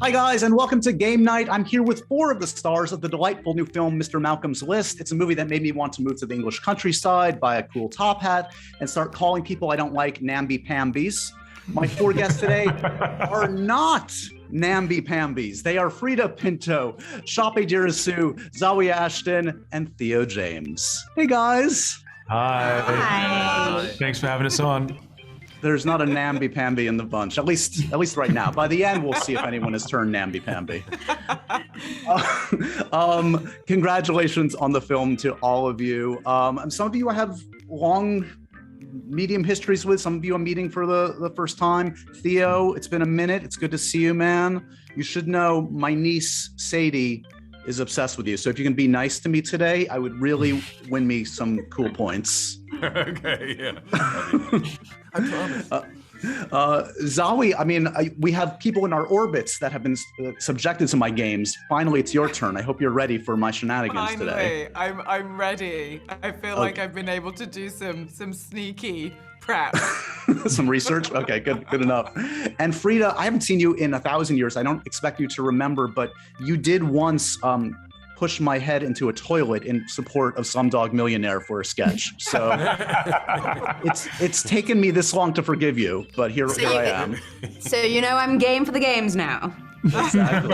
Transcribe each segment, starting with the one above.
Hi, guys, and welcome to Game Night. I'm here with 4 of the stars of the delightful new film, Mr. Malcolm's List. It's a movie that made me want to move to the English countryside, buy a cool top hat, and start calling people I don't like namby-pambies. My 4 guests today are not namby-pambies. They are Frieda Pinto, Sope Dirisu, Zawe Ashton, and Theo James. Hey, guys. Hi. Hi. Thanks for having us on. There's not a namby-pamby in the bunch, at least right now. By the end, we'll see if anyone has turned namby-pamby. Congratulations on the film to all of you. Some of you I have long, medium histories with. Some of you I'm meeting for the first time. Theo, it's been a minute. It's good to see you, man. You should know my niece, Sadie, is obsessed with you. So if you can be nice to me today, I would really win me some cool points. Okay, yeah. I promise. Zawe, I mean, we have people in our orbits that have been subjected to my games. Finally, it's your turn. I hope you're ready for my shenanigans today. I'm ready. I feel like I've been able to do some sneaky prep. Some research? Okay, good enough. And Frieda, I haven't seen you in 1,000 years. I don't expect you to remember, but you did once push my head into a toilet in support of Slumdog Millionaire for a sketch. So it's taken me this long to forgive you, but here I am. So you know I'm game for the games now. Exactly.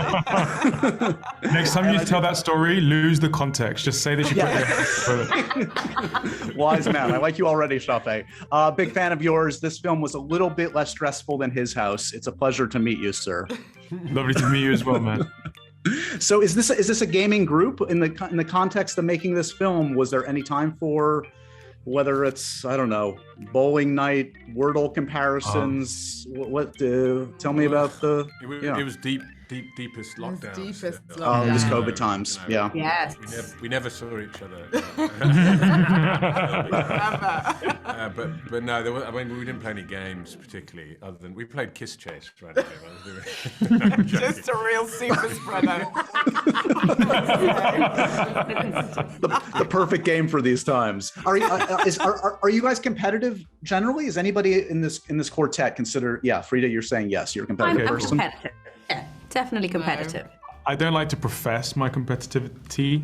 Next time you tell that story, lose the context. Just say that you put Wise man. I like you already, Sope. Big fan of yours. This film was a little bit less stressful than His House. It's a pleasure to meet you, sir. Lovely to meet you as well, man. So is this a gaming group in the context of making this film? Was there any time for whether it's, I don't know, bowling night, Wordle comparisons? Tell me about the. It was deepest lockdown. Deepest This lockdown. COVID times, yeah. Yes. We never saw each other. But no, we didn't play any games particularly, other than we played Kiss Chase right now. Just a real super spreader. The perfect game for these times. Are you guys competitive generally? Is anybody in this quartet consider? Yeah, Frieda, you're saying yes. You're a competitive I'm person. competitive. Yeah, definitely competitive. I don't like to profess my competitivity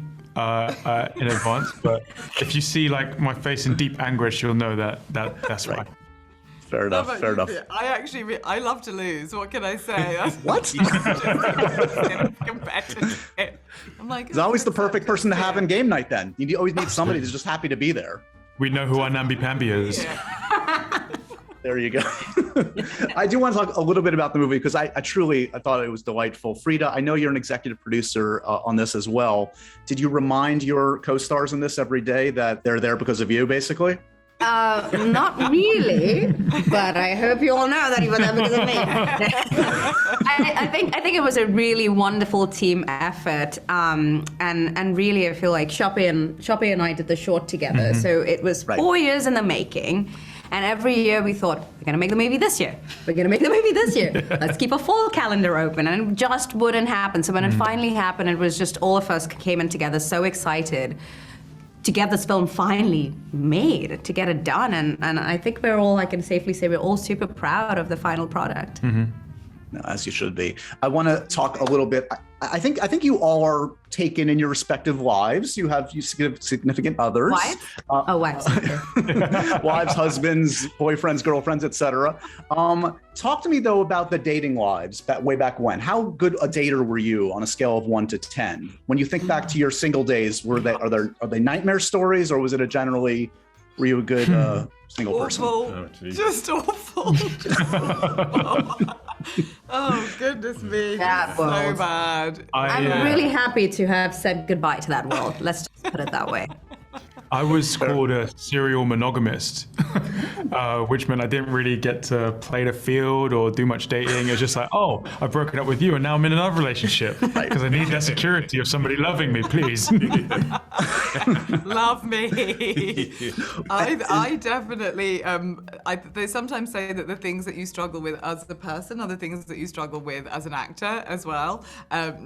in advance, but if you see like my face in deep anguish, you'll know that's right. Fair enough. Fair enough. I love to lose. What can I say? What? Competitive. I'm like, It's always the perfect person to have in game night. Then you always need somebody who's just happy to be there. We know who our namby-pamby is. Yeah. There you go. I do want to talk a little bit about the movie because I thought it was delightful. Frieda, I know you're an executive producer on this as well. Did you remind your co-stars in this every day that they're there because of you, basically? Not really, but I hope you all know that you were there because of me. I think it was a really wonderful team effort, and really I feel like Sope and I did the short together. So it was 4 years in the making. And every year we thought, we're going to make the movie this year. We're going to make the movie this year. Let's keep a full calendar open. And it just wouldn't happen. So when it finally happened, it was just all of us came in together so excited to get this film finally made, to get it done. And I think we're all, I can safely say, we're all super proud of the final product. No, as you should be. I want to talk a little bit. I think you all are taken in your respective lives. You have significant others. Wives? Wives. Wives, husbands, boyfriends, girlfriends, etc. Talk to me though about the dating lives way back when. How good a dater were you on a scale of 1 to 10? When you think back to your single days, are they nightmare stories, or was it were you a good single person? Just awful. Oh, goodness me. That so world. bad. I'm really happy to have said goodbye to that world. Let's just put it that way. I was called a serial monogamist, which meant I didn't really get to play the field or do much dating. It was just like, oh, I've broken up with you and now I'm in another relationship because I need that security of somebody loving me, please. Love me. I definitely, they sometimes say that the things that you struggle with as a person are the things that you struggle with as an actor as well.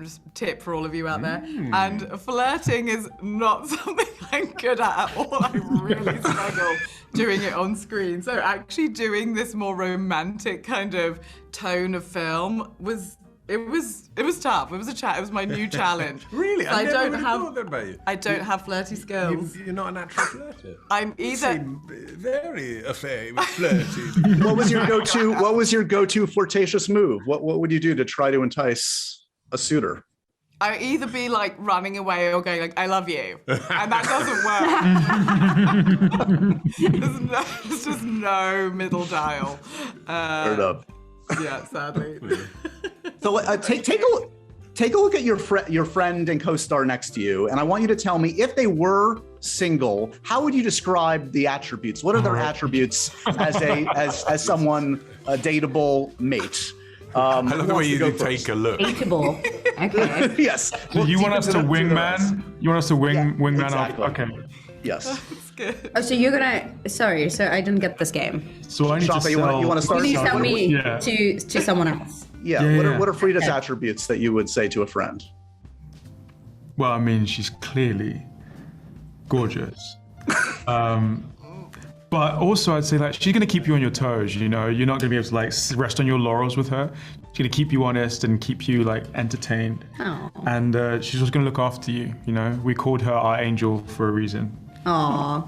Just a tip for all of you out there. And flirting is not something I'm good at all. I really struggle doing it on screen. So actually doing this more romantic kind of tone of film was It was tough. It was it was my new challenge. Really? So I I never don't would have have thought that about you. I don't have flirty skills. You're not a natural flirter. I'm You either seem very affair with flirting. What was your go-to flirtatious move? What would you do to try to entice a suitor? I either be like running away or going like I love you, and that doesn't work. There's just no middle dial. Fair enough. Yeah, sadly. So take a look at your friend and co-star next to you, and I want you to tell me if they were single, how would you describe the attributes? What are their attributes as someone a dateable mate? I love the way you take a look. Dateable. Okay. Yes. So you want us to wingman? You want us to wingman exactly. up? Okay. Yes. It's good. Oh, so you're gonna. Sorry, so I didn't get this game. So I need to Sope, sell. you want to start? You sell me Yeah. to someone else. Yeah. Yeah. What are Frieda's attributes that you would say to a friend? Well, I mean, she's clearly gorgeous. But also, I'd say like she's gonna keep you on your toes. You know, you're not gonna be able to like rest on your laurels with her. She's gonna keep you honest and keep you like entertained. Oh. And she's just gonna look after you. You know, we called her our angel for a reason. Aw.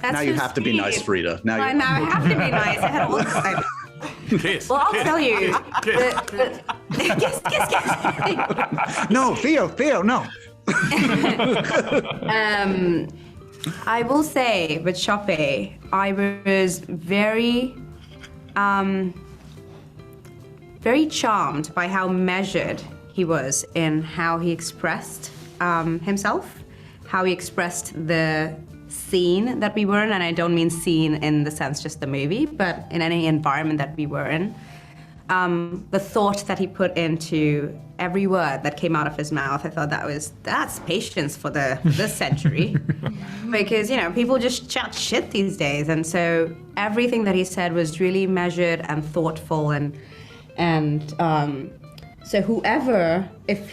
That's Now you so have to be nice, sweet. Frida. Now I you. have to be nice. I had all this time. Kiss. Well, I'll tell you. Yes. No, Theo, no. I will say with Sope, I was very charmed by how measured he was in how he expressed himself, how he expressed the scene that we were in, and I don't mean scene in the sense just the movie, but in any environment that we were in. The thought that he put into every word that came out of his mouth, I thought that's patience for this century. Because, you know, people just chat shit these days. And so everything that he said was really measured and thoughtful. And so whoever, if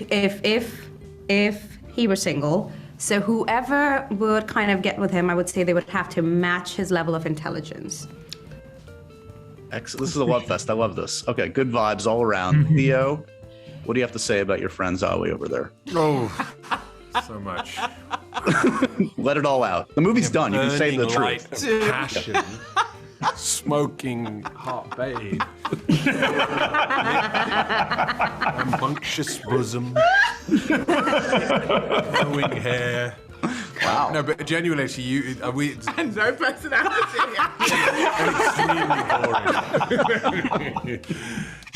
he were single, so whoever would kind of get with him, I would say they would have to match his level of intelligence. Excellent. This is a love fest. I love this. Okay, good vibes all around. Theo, what do you have to say about your friend Zawe over there? Oh, so much. Let it all out. The movie's done. You can say the Burning truth. light of passion. Smoking hot babe. Rambunctious bosom. Flowing hair. Wow. No, but genuinely, actually, we And no personality. extremely boring.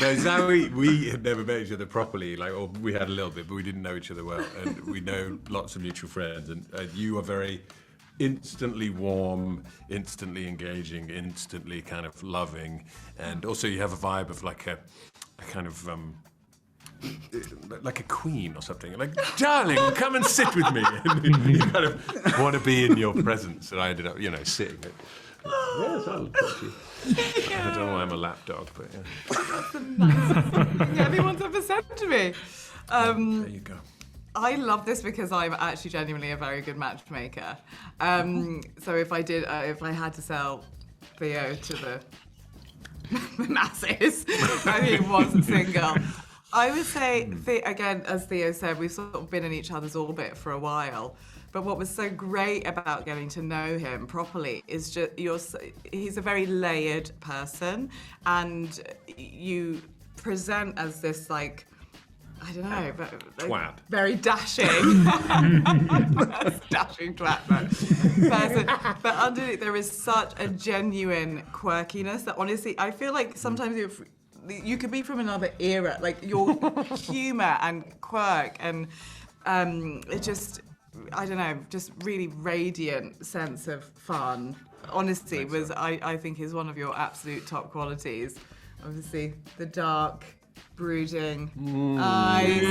No, Zawe, we had never met each other properly, or we had a little bit, but we didn't know each other well, and we know lots of mutual friends. And you are very instantly warm, instantly engaging, instantly kind of loving, and also you have a vibe of like a kind of. Like a queen or something, like, darling, come and sit with me. And you kind of want to be in your presence. And I ended up, sitting. Yes, I'll touch you. I don't know why I'm a lapdog, but yeah. That's the nicest thing anyone's ever said to me. There you go. I love this because I'm actually genuinely a very good matchmaker. So if I had to sell Theo to the masses, and he wasn't single, I would say, again, as Theo said, we've sort of been in each other's orbit for a while. But what was so great about getting to know him properly is just he's a very layered person, and you present as this like, I don't know, Twat. very dashing, dashing twat person. But underneath there is such a genuine quirkiness that honestly, I feel like sometimes you could be from another era, like your humor and quirk and it just, I don't know, just really radiant sense of fun. Honesty was, I think, is one of your absolute top qualities. Obviously, the dark, brooding eyes,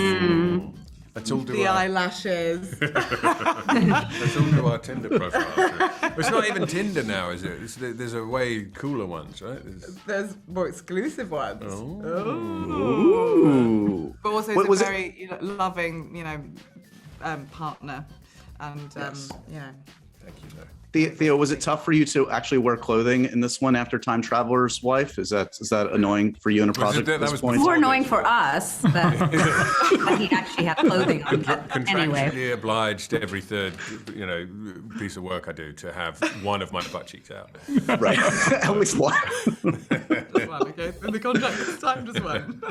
That's all the eyelashes. That's all to our Tinder profile. It's not even Tinder now, is it? There's a way cooler ones, right? There's more exclusive ones. Ooh. But also What it's was a it? very loving, partner. And, Yes. you know. Thank you, though. Theo, was it tough for you to actually wear clothing in this one after Time Traveler's Wife? Is that annoying for you in a project at this point? More annoying for us that he actually had clothing on. Anyway. Contractually obliged every third, piece of work I do to have one of my butt cheeks out. Right. At least one. Just one, okay? In the contract this time, just one.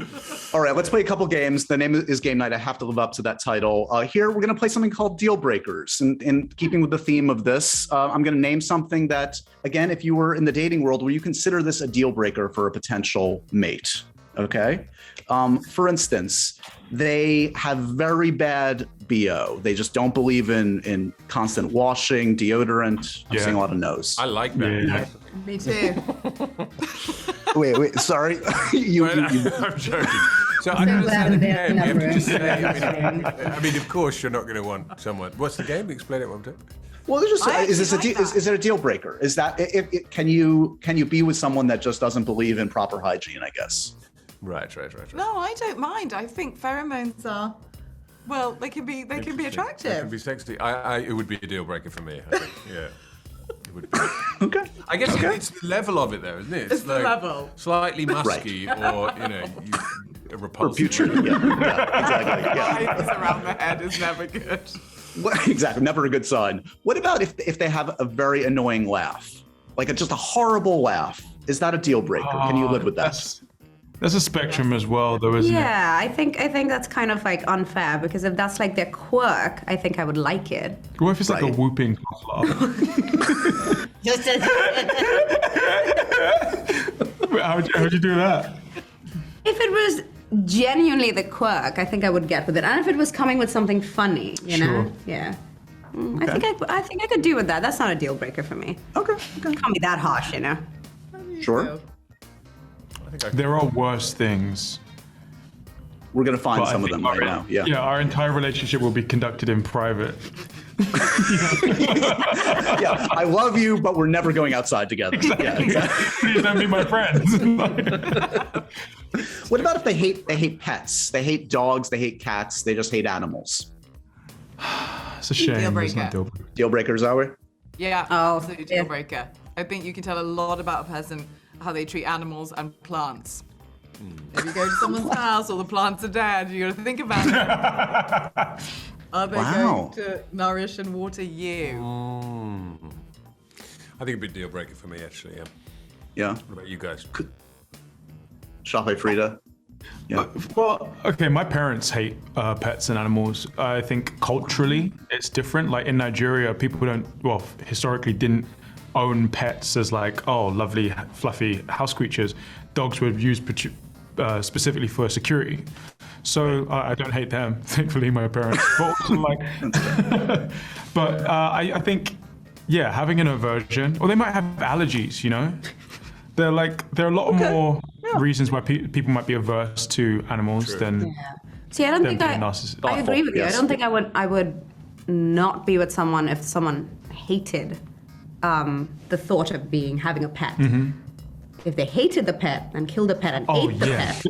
All right, let's play a couple games. The name is Game Night. I have to live up to that title. Here, we're going to play something called Deal Breakers. And in keeping with the theme of this, I'm going to name something that, again, if you were in the dating world, where you consider this a deal breaker for a potential mate. Okay? For instance, they have very bad BO. They just don't believe in constant washing, deodorant. I'm seeing a lot of no's. I like that. Yeah. Me too. Wait, sorry. I'm joking. So I don't understand the game. You have to just say, I mean, of course, you're not going to want someone. What's the game? Explain it one time. Well, there's just is it a deal breaker? Is that can you be with someone that just doesn't believe in proper hygiene? I guess. Right. No, I don't mind. I think pheromones are, well, they can be attractive. They can be sexy. It would be a deal breaker for me. I think. Yeah. It would be. Okay. I guess it's the level of it, though, isn't it? It's the level. Slightly musky, or repulsive. Or putrid. Yeah, exactly. Yeah. Eyes around the head is never good. Exactly. Never a good sign. What about if they have a very annoying laugh, like just a horrible laugh? Is that a deal breaker? Can you live with that? There's a spectrum as well, though, isn't it? Yeah, I think that's kind of like unfair, because if that's like their quirk, I think I would like it. What if it's like a whooping cough laugh? Just as How'd you do that? if it was genuinely the quirk, I think I would get with it, and if it was coming with something funny, you know, yeah. I think I could do with that. That's not a deal breaker for me. Okay. Can't be that harsh, you know. Sure. There are worse things. We're gonna find But some of them right now. Yeah. Yeah, our entire relationship will be conducted in private. Yeah. I love you, but we're never going outside together. Yeah. Exactly. Please don't be my friends. What about if they hate pets? They hate dogs. They hate cats. They just hate animals. It's a shame. Deal It's not breaker. Deal breakers, are we? Yeah, Oh, absolutely deal breaker. I think you can tell a lot about a person how they treat animals and plants. If you go to someone's house, all the plants are dead, you got to think about it. Are they going to nourish and water you? I think it'd be a deal breaker for me, actually. Yeah. Yeah. What about you guys? Sope, Frieda. Yeah. Well, okay, my parents hate pets and animals. I think culturally it's different. Like in Nigeria, people historically didn't own pets as like, oh, lovely, fluffy house creatures. Dogs were used specifically for security. So I don't hate them, thankfully, my parents. But also, I think, yeah, having an aversion, or they might have allergies, you know? There are a lot more reasons why people might be averse to animals than. See, I don't think being I agree with you. Yes. I don't think I would not be with someone if someone hated the thought of having a pet. Mm-hmm. If they hated the pet and killed the pet and ate the pet,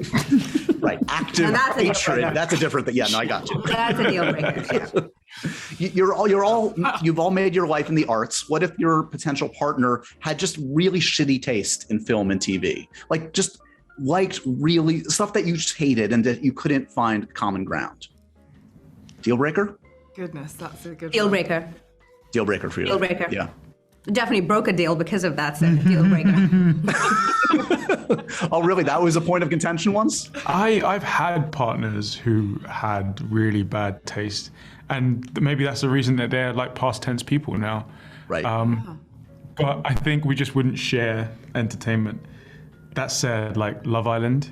Right. Active that's a deal hatred. breaker. That's a different thing. Yeah, no, I got you. that's a deal breaker. Yeah. You've all made your life in the arts. What if your potential partner had just really shitty taste in film and TV? Like just liked really stuff that you just hated and that you couldn't find common ground. Deal breaker? Goodness, that's a good Deal one. breaker. Deal breaker for you. Deal breaker. Yeah. Definitely broke a deal because of that. So deal breaker. Oh, really? That was a point of contention once? I've had partners who had really bad taste, and maybe that's the reason that they're like past tense people now. Right. But I think we just wouldn't share entertainment. That said, like Love Island,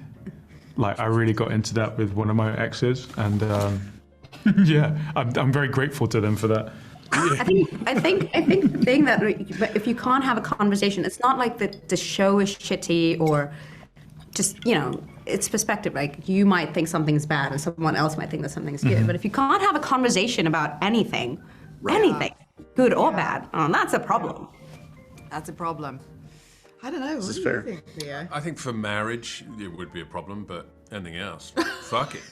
like I really got into that with one of my exes, and yeah, I'm very grateful to them for that. I think the thing that if you can't have a conversation, it's not like the show is shitty or just, it's perspective. Like you might think something's bad and someone else might think that something's good. But if you can't have a conversation about anything, good or bad, that's a problem. That's a problem. I don't know. This is what fair. do you think, Theo? I think for marriage, it would be a problem, but anything else, fuck it.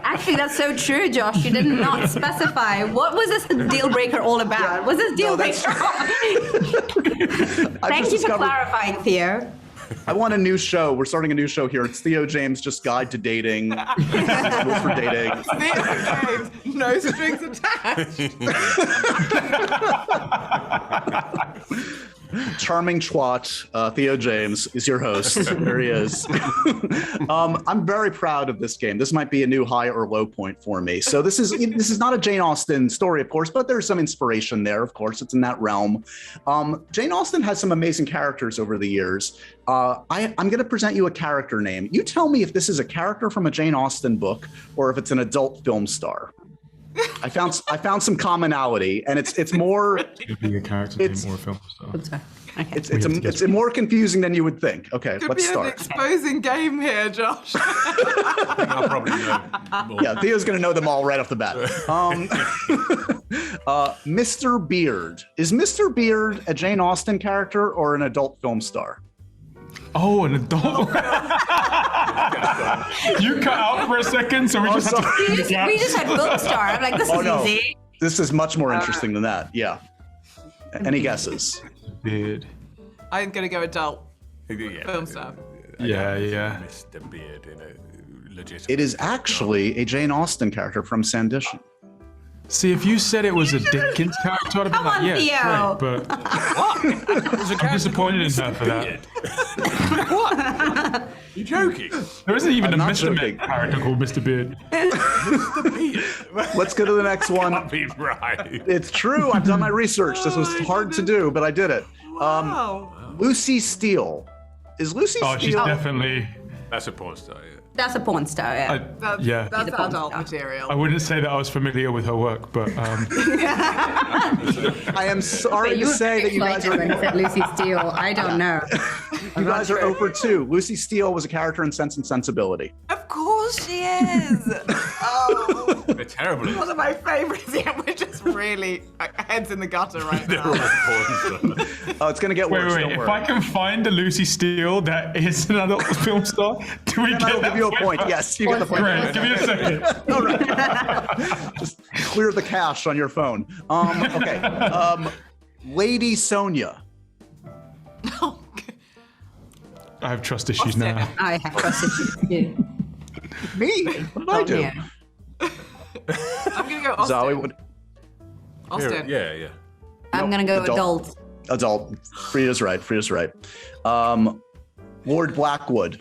Actually, that's so true, Josh. You did not specify. What was this deal breaker all about? Was this deal breaker? Thank you for clarifying, Theo. I want a new show. We're starting a new show here. It's Theo James, just guide to dating. Rules for dating. Theo James, no strings attached. Charming twat, Theo James is your host. There he is. I'm very proud of this game. This might be a new high or low point for me. So this is not a Jane Austen story, of course, but there's some inspiration there. Of course, it's in that realm. Jane Austen has some amazing characters over the years. I'm going to present you a character name. You tell me if this is a character from a Jane Austen book or if it's an adult film star. I found some commonality, and it's more. Could be a character name or a film star. Okay. It's more confusing than you would think. Okay, Could let's be start. an exposing game here, Josh. I'll probably know more. Yeah, Theo's going to know them all right off the bat. Mr. Beard. Is Mr. Beard a Jane Austen character or an adult film star? Oh, an adult. You cut out for a second, so we just had to. We just had book star. I'm like, this is easy. This is much more interesting than that. Yeah. Any guesses? Beard. I'm going to go adult Yeah. film star. Yeah. Mr. Beard in a legitimate. It is actually a Jane Austen character from Sandition. See, if you said it was a Dickens character, I'd have been Come like, on, yeah, Theo. great, but I'm disappointed in her for that. What? You joking? There isn't even I'm a not Mr. joking. Beard character called Mr. Beard. Mr. Beard. Let's go to the next one. Can't be right. It's true. I've done my research. This was hard to do, but I did it. Wow. Lucy Steele. Is Lucy Oh, she's Steele? definitely. That's a porn star. Yeah. That's a porn star, yeah. That's Yeah. that's He's a adult porn star. material. I wouldn't say that I was familiar with her work, but I am sorry to say that you guys when you are said Lucy Steele. I don't know. you guys are 0 for 2. Lucy Steele was a character in Sense and Sensibility. Of course she is. Oh, They're terrible. one of my favorites. Yeah, we're just really heads in the gutter right They're all now. porn stars. Oh, it's gonna get wait. worse. Don't If worry. I can find a Lucy Steele that is an adult film star, do we I get will that give you a point? point. Yes, you get the point. Great. Give me a second. Just clear the cache on your phone. Okay. Lady Sonia. I have trust issues now. I have trust issues. Yeah. Me? What did I do? Yeah. I'm gonna go Austen. Zawe, what? Austin. Yeah. I'm going to go Adult. adult. Adult. Frieda's right. Lord Blackwood.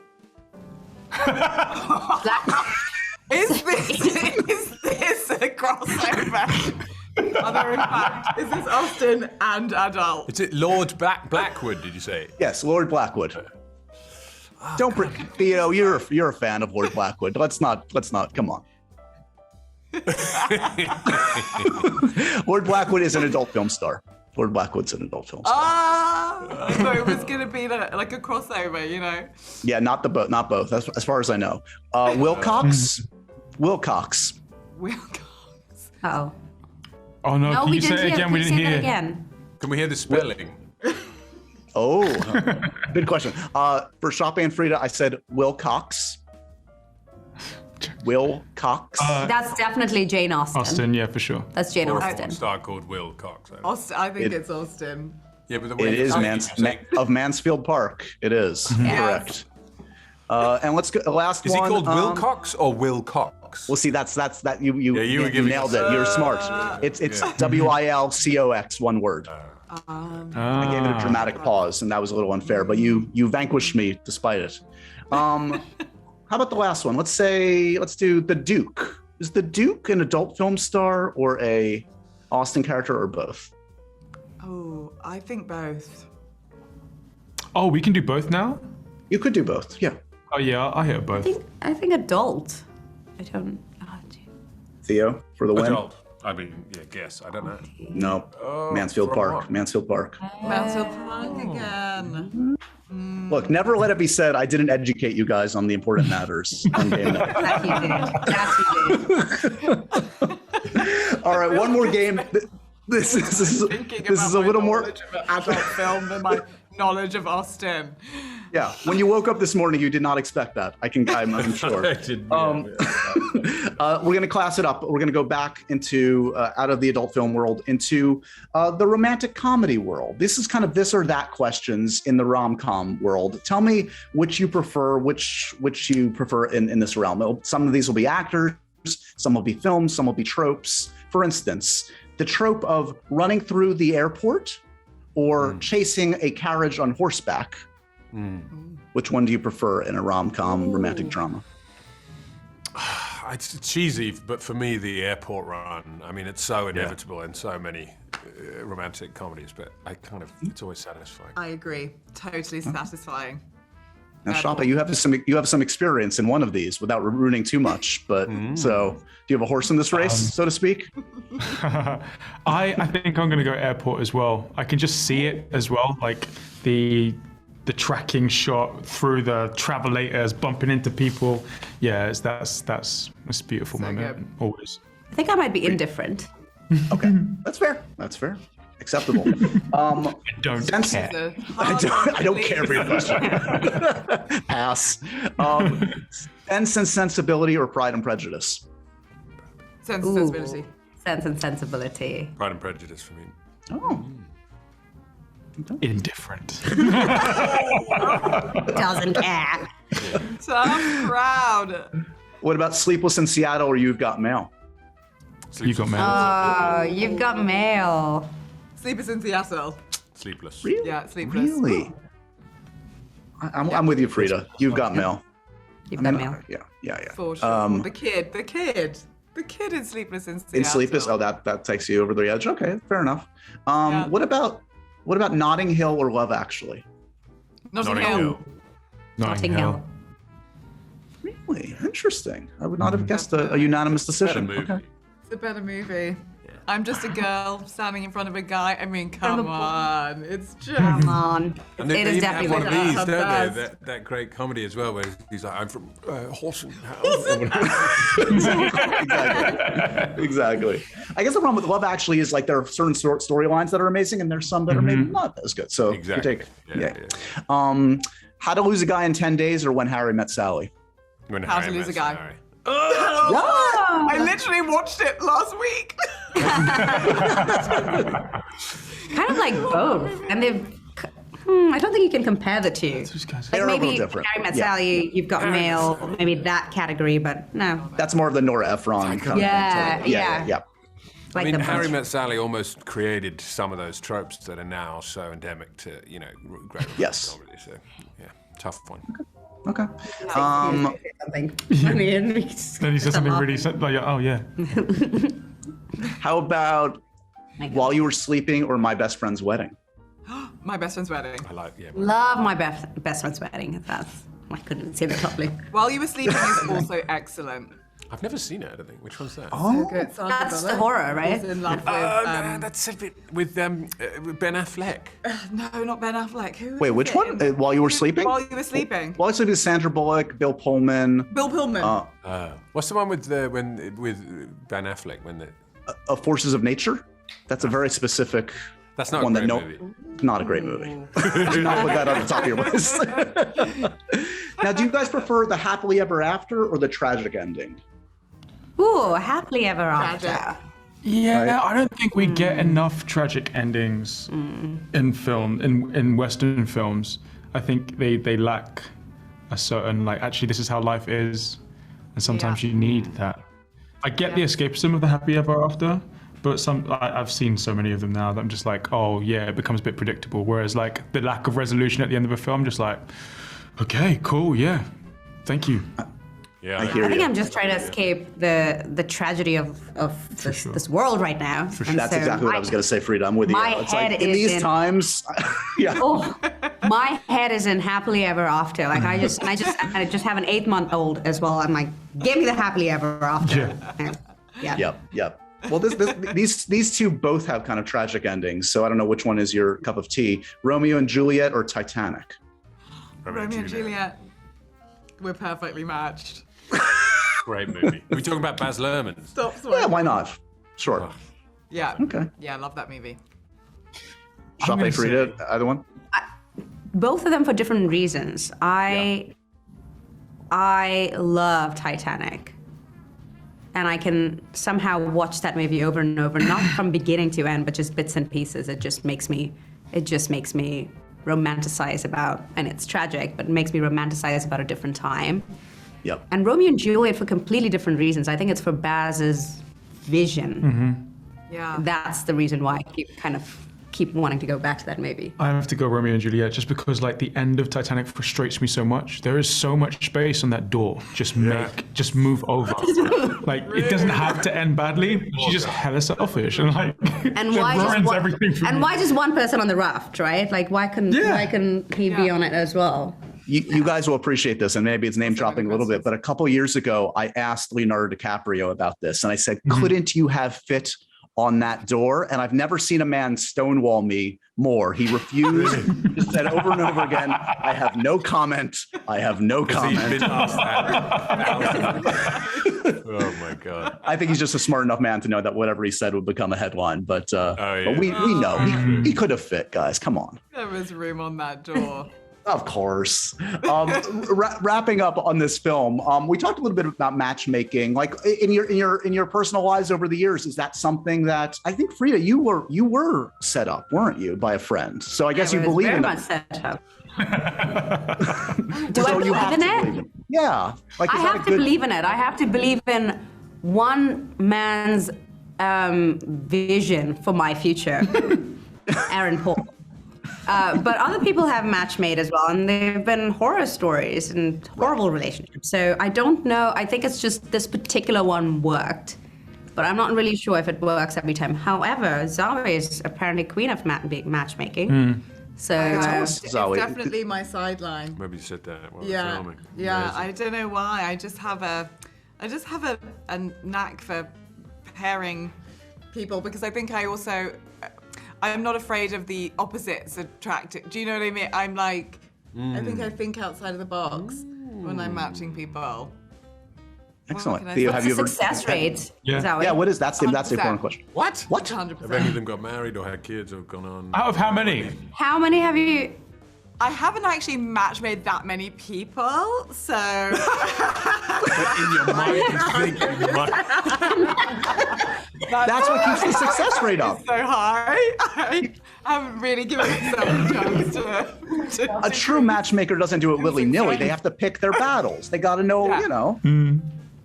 Is this a crossover? Other in fact, is this Austen and adult? Is it Lord Blackwood? Did you say? Yes, Lord Blackwood. Don't bring Theo. You're a fan of Lord Blackwood. Let's not. Come on. Lord Blackwood is an adult film star. Lord Blackwood's an adult film star. So it was gonna be like a crossover, you know? Yeah, not both. As far as I know. Wilcox. Wilcox. Oh. Oh no! No, Can we you say didn't it hear. again? We Please didn't say that hear. again. Can we hear the spelling? Oh, good question. For Sope and Frieda, I said Wilcox. Wilcox. That's definitely Jane Austen. Austen, yeah, for sure. That's Jane Or a Austen. porn star called Will Cox. Austin. I think it's Austen. Yeah, but the way It is say- of Mansfield Park. It is correct. And let's go. The last Is one. he called Will Cox or Will Cox? Well, see, that's that. You were giving nailed us- it. You're smart. It's Wilcox, one word. I gave it a dramatic pause, and that was a little unfair. But you vanquished me despite it. How about the last one? Let's do the Duke. Is the Duke an adult film star or a Austen character or both? Oh, I think both. Oh, we can do both now? You could do both. Yeah. Oh yeah, I hear both. I think adult. I don't. Theo for the win. Adult. I mean, yeah, guess. I don't know. No. Mansfield from Park. what? Mansfield Park. Mansfield Park again. Look, never let it be said I didn't educate you guys on the important matters on game night. That you did. That you did. All right, one more game. This is Thinking a about my little more. knowledge of adult film than my knowledge of Austen. Yeah, when you woke up this morning, you did not expect that. I'm sure. I did, We're going to class it up. We're going to go back into out of the adult film world into the romantic comedy world. This is kind of this or that questions in the rom-com world. Tell me which you prefer, which you prefer in this realm. Some of these will be actors, some will be films, some will be tropes. For instance, the trope of running through the airport or chasing a carriage on horseback. Which one do you prefer in a rom-com romantic drama? It's cheesy, but for me, the airport run. I mean, it's so inevitable in so many romantic comedies, but it's always satisfying. I agree. Totally satisfying. Now, Sope, you have some experience in one of these without ruining too much. But so, do you have a horse in this race, so to speak? I think I'm going to go airport as well. I can just see it as well, like the tracking shot through the travelators bumping into people. Yeah, that's a beautiful moment. Good. Always. I think I might be indifferent. Okay, that's fair. Acceptable. I don't care. I don't care for your question. Pass. Sense and Sensibility or Pride and Prejudice? Sense and Sensibility. Sense and Sensibility. Pride and Prejudice for me. Oh. Indifferent. Doesn't care. Tough crowd. What about Sleepless in Seattle or You've Got Mail? You got mail. Oh, you've got mail. Sleepers in Seattle. Sleepless. Really? Yeah, Sleepless. Really? I'm with you, Frida. You've Got Mail. You've got mail. Yeah. For sure. The kid in Sleepless in Seattle. In Sleepless, that takes you over the edge. Okay, fair enough. What about Notting Hill or Love Actually? Notting Hill. Notting Hill. Really interesting. I would not have guessed a unanimous decision. Better movie. Okay. It's a better movie. I'm just a girl standing in front of a guy. I mean, come on. It's just... Come on. And It they is even definitely have one of these, the don't they? best. That great comedy as well, where he's like, I'm from Horsham Exactly. I guess the problem with Love Actually is like there are certain storylines that are amazing, and there's some that are maybe not as good. So Exactly. you take, How to Lose a Guy in 10 Days or When Harry Met Sally? When How to Harry Lose a Met Guy. Sally. I literally watched it last week. Kind of like both. And they've... I don't think you can compare the two. They're a Like little maybe different. Harry Met Yeah. Sally, you've got mail, maybe that category, but no. That's more of the Nora Ephron kind Yeah, of yeah. yeah. I mean, the Harry bunch. Met Sally almost created some of those tropes that are now so endemic to, great Yes. comedy. So, yeah, tough one. Okay. Something. I mean, Then he said something really like, oh yeah. How about While You Were Sleeping or My Best Friend's Wedding? My best friend's wedding. I like, Love my best friend's wedding. I couldn't say that properly. While You Were Sleeping is also excellent. I've never seen it, I don't think. Which one's that? Oh, Good. That's the horror, right? Who's in love with, That's a bit with Ben Affleck. no, not Ben Affleck. Who wait, is which it? one? While You Were Sleeping? While You Were Sleeping. While You Were Sleeping is Sandra Bullock, Bill Pullman. Bill Pullman. What's the one with with Ben Affleck when the? Forces of Nature. That's a very specific That's not one a great that movie. not a great movie. Do not put that on the top of your list. Now, do you guys prefer the happily ever after or the tragic ending? Ooh, happily ever Tragic. after. Yeah, I don't think we get enough tragic endings in film, in Western films. I think they lack a certain, like, actually this is how life is, and sometimes you need that. I get the escapism of the happy ever after, but I've seen so many of them now that I'm just like, oh yeah, it becomes a bit predictable. Whereas like the lack of resolution at the end of a film, just like, okay, cool, yeah, thank you. Yeah, I hear I think you. I'm just trying to escape the tragedy of this world right now. And That's so exactly what I was going to say, Frida. I'm with you. my It's like head in is these in- times, yeah. Oh, my head is in happily ever after. Like I just have an 8-month-old as well. I'm like, give me the happily ever after. Yeah. Yep. Well, these two both have kind of tragic endings, so I don't know which one is your cup of tea: Romeo and Juliet or Titanic. Romeo and Juliet. We're perfectly matched. Great movie. Are we talking about Baz Luhrmann? Stop swearing. Yeah, why not? Sure. Yeah. Okay. Yeah, I love that movie. Sope, Frida, either one? both of them for different reasons. I love Titanic, and I can somehow watch that movie over and over, not from beginning to end, but just bits and pieces. It just makes me romanticize about, and it's tragic, but it makes me romanticize about a different time. Yep. And Romeo and Juliet for completely different reasons. I think it's for Baz's vision. Yeah. That's the reason why I keep wanting to go back to that movie. I have to go Romeo and Juliet just because like the end of Titanic frustrates me so much. There is so much space on that door. Just move over. Like it doesn't have to end badly. She's just hella selfish and like And why why just one person on the raft, right? Like why can he be on it as well? You guys will appreciate this, and maybe it's name dropping a little bit, but a couple years ago, I asked Leonardo DiCaprio about this, and I said, couldn't you have fit on that door? And I've never seen a man stonewall me more. He refused. He just said over and over again, I have no comment. I have no comment. He's been asked that. Oh my God. I think he's just a smart enough man to know that whatever he said would become a headline, but we know he could have fit, guys. Come on. There was room on that door. Of course. Wrapping up on this film, we talked a little bit about matchmaking. Like in your personal lives over the years, is that something that I think Frieda, you were set up, weren't you, by a friend? So I guess you believe in that. Set up. Do I believe in it? Yeah. Like, I have to believe in it. I have to believe in one man's vision for my future, Aaron Paul. But other people have match made as well, and they've been horror stories and horrible relationships. So I don't know. I think it's just this particular one worked, but I'm not really sure if it works every time. However, Zawe is apparently queen of matchmaking. So it's definitely my sideline. Maybe you said that. Well, Yeah. charming. Yeah. Amazing. I don't know why. I just have a knack for pairing people, because I think I'm not afraid of the opposites attracting. Do you know what I mean? I'm like, I think outside of the box when I'm matching people. Excellent. Well, Theo, what's have you the ever? success rate? Yeah. Zawe? Yeah. What is that? That's the important question. What? 100%. 100%. Have any of them got married or had kids or gone on? Out of how many? How many have you? I haven't actually match made that many people, so. In your mind, you think in your mind. That's what keeps the success rate up. So high. I haven't really given myself a chance to A true matchmaker doesn't do it willy-nilly. They have to pick their battles. They got to know, Yeah.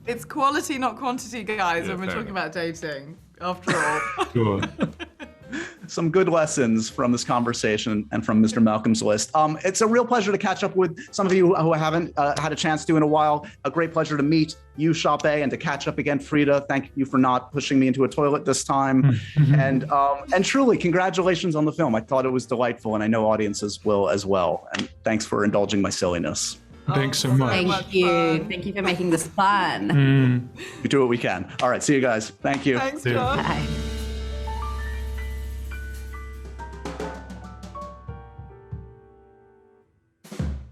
It's quality, not quantity, guys, Yeah, when we're fair talking about dating, after all. Sure. Some good lessons from this conversation and from Mr. Malcolm's List. It's a real pleasure to catch up with some of you who I haven't had a chance to in a while. A great pleasure to meet you, Sope, and to catch up again, Frieda. Thank you for not pushing me into a toilet this time. And truly, congratulations on the film. I thought it was delightful, and I know audiences will as well. And thanks for indulging my silliness. Thanks so much. Thank you. Thank you for making this fun. We do what we can. All right, see you guys. Thank you. Thanks, See you. Josh. Bye.